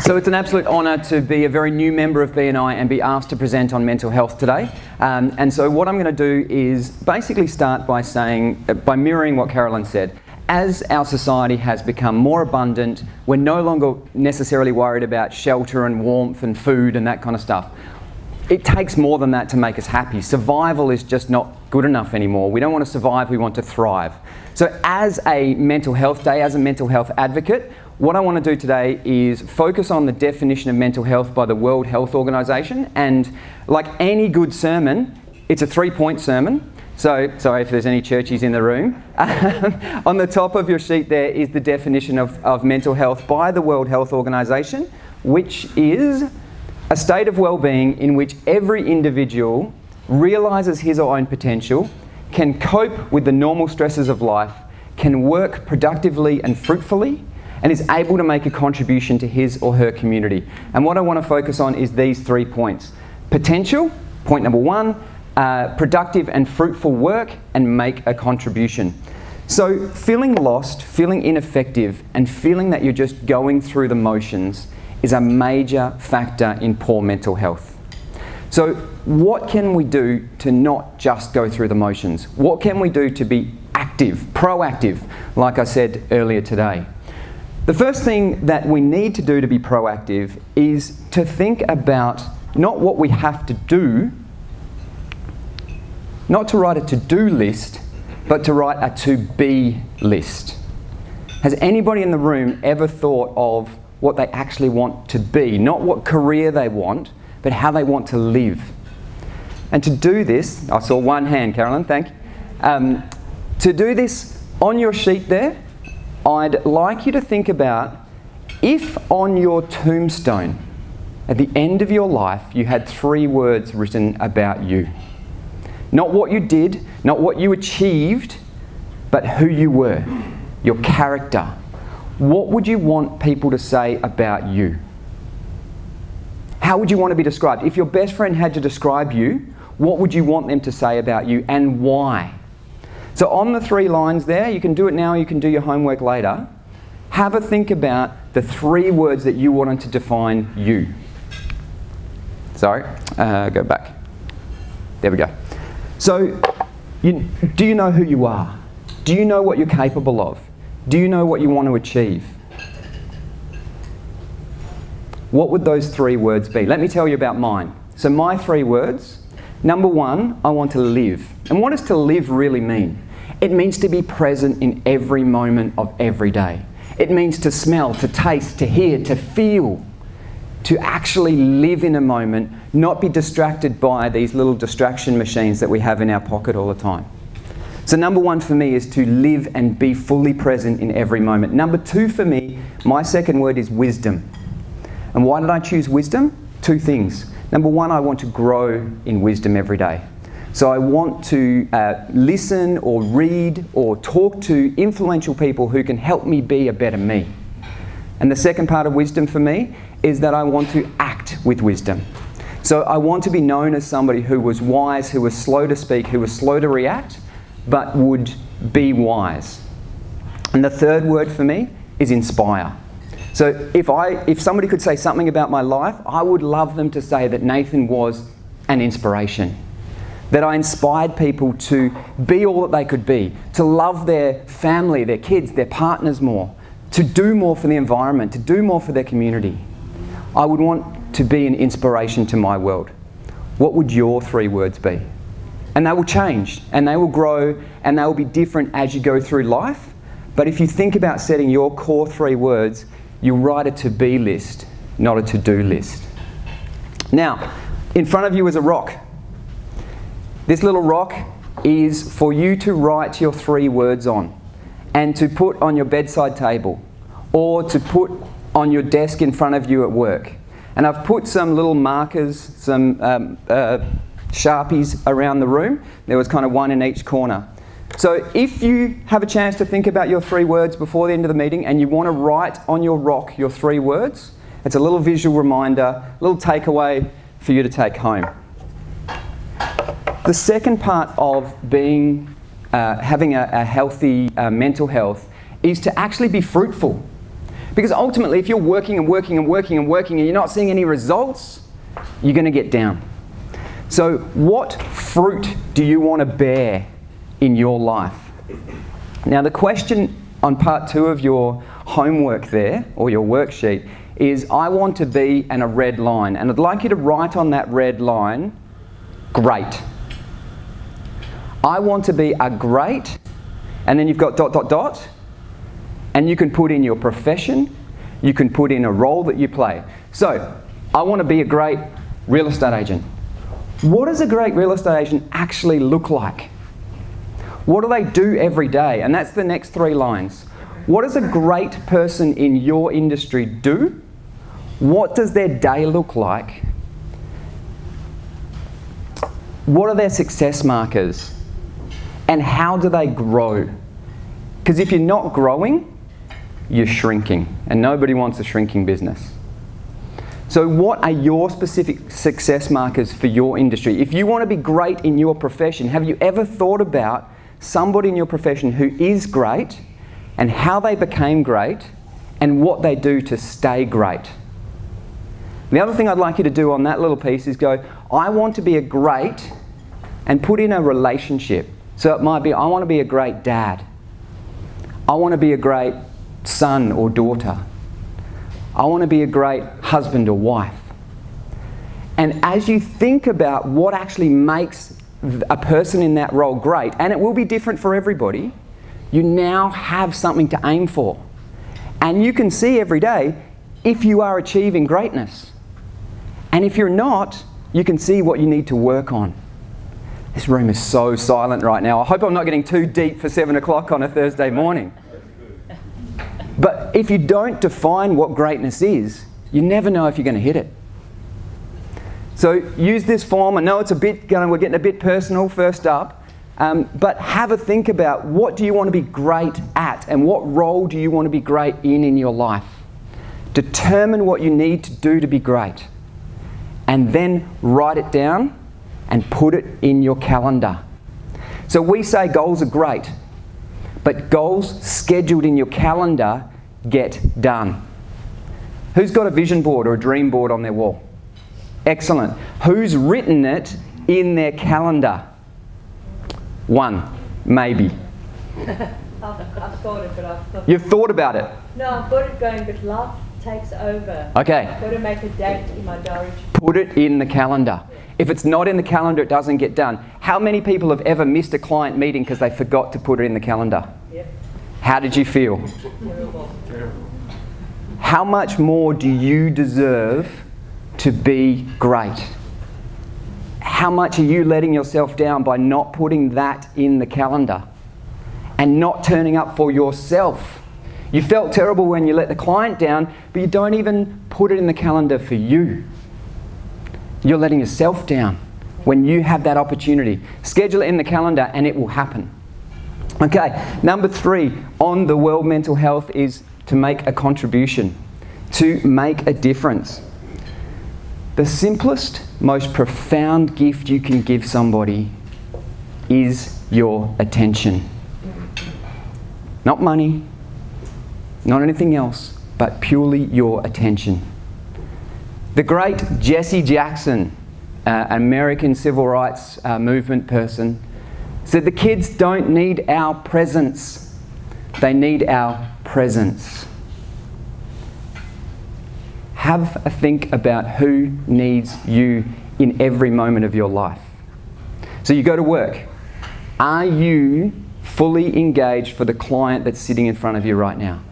So it's an absolute honour to be a very new member of BNI and be asked to present on mental health today. And so what I'm going to do is basically start by by mirroring what Carolyn said. As our society has become more abundant, we're no longer necessarily worried about shelter and warmth and food and that kind of stuff. It takes more than that to make us happy. Survival is just not good enough anymore. We don't want to survive, we want to thrive. So as a mental health day, as a mental health advocate, what I want to do today is focus on the definition of mental health by the World Health Organization. And like any good sermon, it's a 3-point sermon. So, sorry if there's any churchies in the room. On the top of your sheet there is the definition of mental health by the World Health Organization, which is a state of well-being in which every individual realizes his or her own potential, can cope with the normal stresses of life, can work productively and fruitfully, and is able to make a contribution to his or her community. And what I want to focus on is these 3 points. Potential, point number 1, productive and fruitful work, and make a contribution. So feeling lost, feeling ineffective, and feeling that you're just going through the motions is a major factor in poor mental health. So what can we do to not just go through the motions? What can we do to be active, proactive, like I said earlier today? The first thing that we need to do to be proactive is to think about not what we have to do, not to write a to-do list, but to write a to-be list. Has anybody in the room ever thought of what they actually want to be? Not what career they want, but how they want to live. And to do this, I saw one hand, Carolyn, thank you. To do this on your sheet there, I'd like you to think about if on your tombstone, at the end of your life, you had 3 words written about you. Not what you did, not what you achieved, but who you were, your character. What would you want people to say about you? How would you want to be described? If your best friend had to describe you, what would you want them to say about you and why? So on the 3 lines there, you can do it now, you can do your homework later. Have a think about the 3 words that you wanted to define you. Sorry, go back. There we go. So, do you know who you are? Do you know what you're capable of? Do you know what you want to achieve? What would those 3 words be? Let me tell you about mine. So my 3 words, number 1, I want to live. And what does to live really mean? It means to be present in every moment of every day. It means to smell, to taste, to hear, to feel, to actually live in a moment, not be distracted by these little distraction machines that we have in our pocket all the time. So number 1 for me is to live and be fully present in every moment. Number 2 for me, my second word is wisdom. And why did I choose wisdom? 2 things. Number 1, I want to grow in wisdom every day. So I want to listen or read or talk to influential people who can help me be a better me. And the second part of wisdom for me is that I want to act with wisdom. So I want to be known as somebody who was wise, who was slow to speak, who was slow to react, but would be wise. And the third word for me is inspire. So if somebody could say something about my life, I would love them to say that Nathan was an inspiration. That I inspired people to be all that they could be, to love their family, their kids, their partners more, to do more for the environment, to do more for their community. I would want to be an inspiration to my world. What would your 3 words be? And they will change, and they will grow, and they will be different as you go through life. But if you think about setting your core 3 words, you'll write a to-be list, not a to-do list. Now, in front of you is a rock. This little rock is for you to write your 3 words on and to put on your bedside table or to put on your desk in front of you at work. And I've put some little markers, some Sharpies around the room. There was kind of 1 in each corner. So if you have a chance to think about your 3 words before the end of the meeting and you want to write on your rock your 3 words, it's a little visual reminder, a little takeaway for you to take home. The second part of having a healthy mental health is to actually be fruitful. Because ultimately, if you're working and working and working and working and you're not seeing any results, you're going to get down. So what fruit do you want to bear in your life? Now, the question on part 2 of your homework there, or your worksheet, is I want to be, and a red line. And I'd like you to write on that red line, great. I want to be a great, and then you've got ... and you can put in your profession, you can put in a role that you play. So, I want to be a great real estate agent. What does a great real estate agent actually look like? What do they do every day? And that's the next 3 lines. What does a great person in your industry do? What does their day look like? What are their success markers? And how do they grow? Because if you're not growing, you're shrinking, and nobody wants a shrinking business. So what are your specific success markers for your industry? If you want to be great in your profession, have you ever thought about somebody in your profession who is great and how they became great and what they do to stay great? The other thing I'd like you to do on that little piece is go, I want to be a great, and put in a relationship. So it might be, I want to be a great dad. I want to be a great son or daughter. I want to be a great husband or wife. And as you think about what actually makes a person in that role great, and it will be different for everybody, you now have something to aim for. And you can see every day if you are achieving greatness. And if you're not, you can see what you need to work on. This room is so silent right now. I hope I'm not getting too deep for 7 o'clock on a Thursday morning. But if you don't define what greatness is, you never know if you're going to hit it. So use this form. I know it's we're getting a bit personal first up, but have a think about what do you want to be great at and what role do you want to be great in your life. Determine what you need to do to be great, and then write it down and put it in your calendar. So we say goals are great, but goals scheduled in your calendar get done. Who's got a vision board or a dream board on their wall? Excellent. Who's written it in their calendar? 1, maybe. I've thought it, but I've thought... You've thought about it? No, I've got it going, but life takes over. Okay. I've got to make a date in my diary. Put it in the calendar. If it's not in the calendar, it doesn't get done. How many people have ever missed a client meeting because they forgot to put it in the calendar? Yep. How did you feel? Terrible. How much more do you deserve to be great? How much are you letting yourself down by not putting that in the calendar and not turning up for yourself? You felt terrible when you let the client down, but you don't even put it in the calendar for you. You're letting yourself down when you have that opportunity. Schedule it in the calendar and it will happen. Okay, number 3 on the World Mental Health is to make a contribution, to make a difference. The simplest, most profound gift you can give somebody is your attention. Not money, not anything else, but purely your attention. The great Jesse Jackson, American civil rights movement person, said the kids don't need our presence, they need our presence. Have a think about who needs you in every moment of your life. So you go to work. Are you fully engaged for the client that's sitting in front of you right now?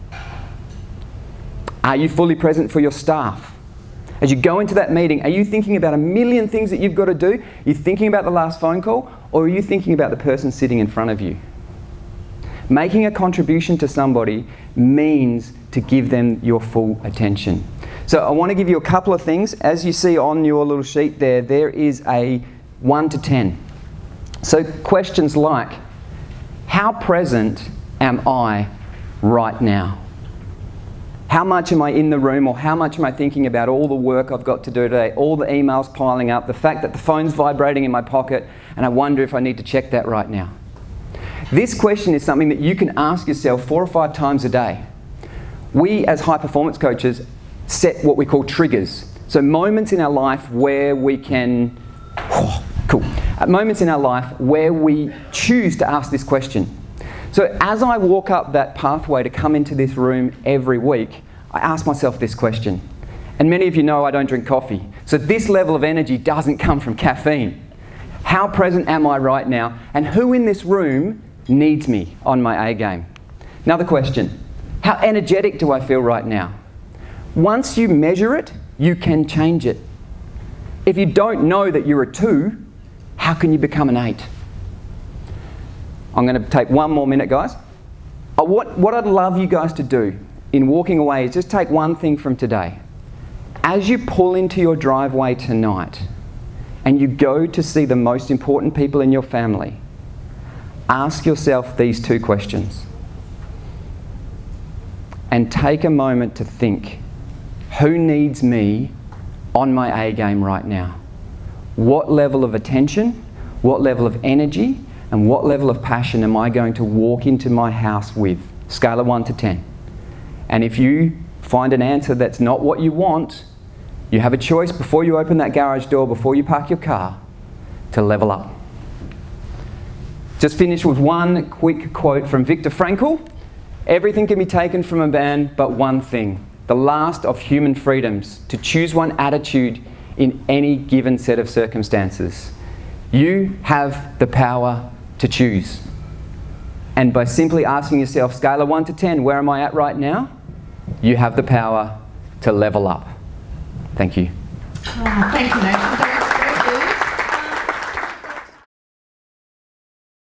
Are you fully present for your staff? As you go into that meeting, are you thinking about a million things that you've got to do? Are you thinking about the last phone call, or are you thinking about the person sitting in front of you? Making a contribution to somebody means to give them your full attention. So I want to give you a couple of things. As you see on your little sheet there, there is a 1 to 10. So questions like, how present am I right now? How much am I in the room, or how much am I thinking about all the work I've got to do today, all the emails piling up, the fact that the phone's vibrating in my pocket, and I wonder if I need to check that right now? This question is something that you can ask yourself 4 or 5 times a day. We, as high performance coaches, set what we call triggers. So moments in our life where we can, moments in our life where we choose to ask this question. So as I walk up that pathway to come into this room every week, I ask myself this question. And many of you know I don't drink coffee. So this level of energy doesn't come from caffeine. How present am I right now? And who in this room needs me on my A game? Another question. How energetic do I feel right now? Once you measure it, you can change it. If you don't know that you're a 2, how can you become an 8? I'm going to take one more minute, guys. What I'd love you guys to do in walking away is just take one thing from today. As you pull into your driveway tonight and you go to see the most important people in your family, ask yourself these 2 questions. And take a moment to think, who needs me on my A game right now? What level of attention, what level of energy, and what level of passion am I going to walk into my house with? Scale of 1 to 10. And if you find an answer that's not what you want, you have a choice before you open that garage door, before you park your car, to level up. Just finish with one quick quote from Viktor Frankl. Everything can be taken from a man but one thing, the last of human freedoms, to choose one attitude in any given set of circumstances. You have the power to choose. And by simply asking yourself, scale of 1 to 10, where am I at right now? You have the power to level up. Thank you. Thank you, Nathan.